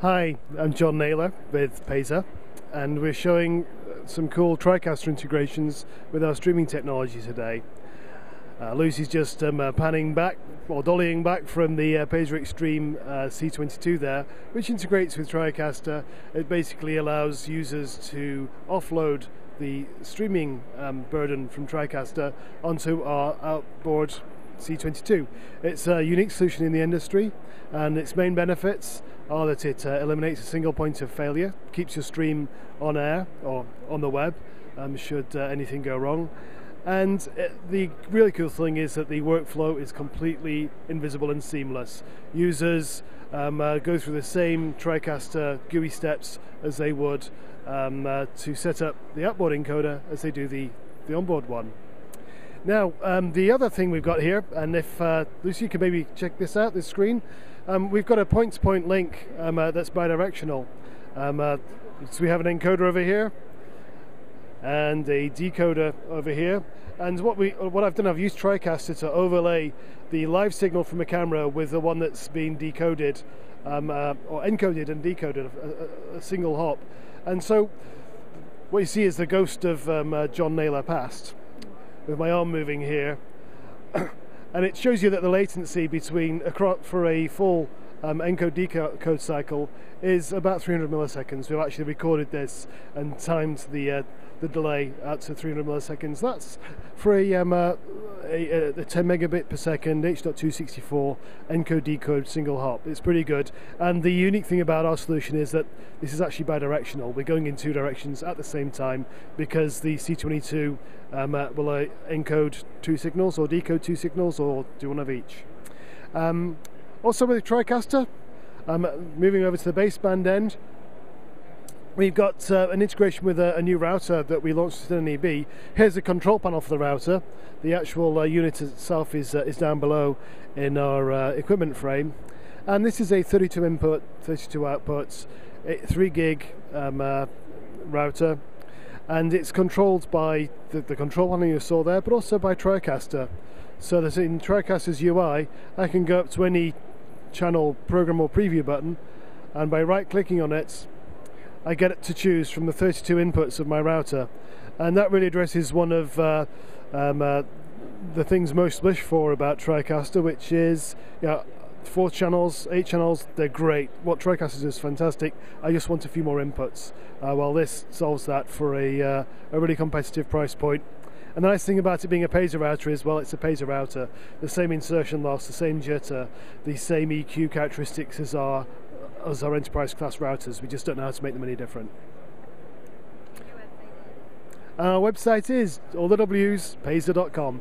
Hi, I'm John Naylor with PESA, and we're showing some cool TriCaster integrations with our streaming technology today. Lucy's just panning back, or dollying back from the PESA XStream C22 there, which integrates with TriCaster. It basically allows users to offload the streaming burden from TriCaster onto our outboard C22. It's a unique solution in the industry, and its main benefits are that it eliminates a single point of failure, keeps your stream on air or on the web should anything go wrong. And the really cool thing is that the workflow is completely invisible and seamless. Users go through the same TriCaster GUI steps as they would to set up the outboard encoder as they do the onboard one. Now, the other thing we've got here, and if Lucy could maybe check this out, this screen, we've got a point-to-point link that's bidirectional. So we have an encoder over here and a decoder over here. And what I've done, I've used TriCaster to overlay the live signal from a camera with the one that's been decoded, or encoded and decoded, a single hop. And so what you see is the ghost of John Naylor past, with my arm moving here. And it shows you that the latency between for a full encode decode cycle is about 300 milliseconds. We've actually recorded this and timed the delay out to 300 milliseconds. That's for a 10 megabit per second H.264 encode decode single hop. It's pretty good. And the unique thing about our solution is that this is actually bidirectional. We're going in two directions at the same time because the C22 will encode two signals or decode two signals or do one of each. Also with TriCaster, moving over to the baseband end, we've got an integration with a new router that we launched at NEB. Here's the control panel for the router. The actual unit itself is down below in our equipment frame. And this is a 32 input, 32 outputs, 3 gig router. And it's controlled by the control panel you saw there, but also by TriCaster. So that in TriCaster's UI, I can go up to any channel program or preview button, and by right-clicking on it, I get it to choose from the 32 inputs of my router. And that really addresses one of the things most wished for about TriCaster, which is 4 channels, 8 channels, they're great. What TriCaster does is fantastic. I just want a few more inputs. Well, this solves that for a really competitive price point. And the nice thing about it being a PESA router is, well, it's a PESA router. The same insertion loss, the same jitter, the same EQ characteristics as our enterprise class routers. We just don't know how to make them any different. Our website is all the W's, PESA.com.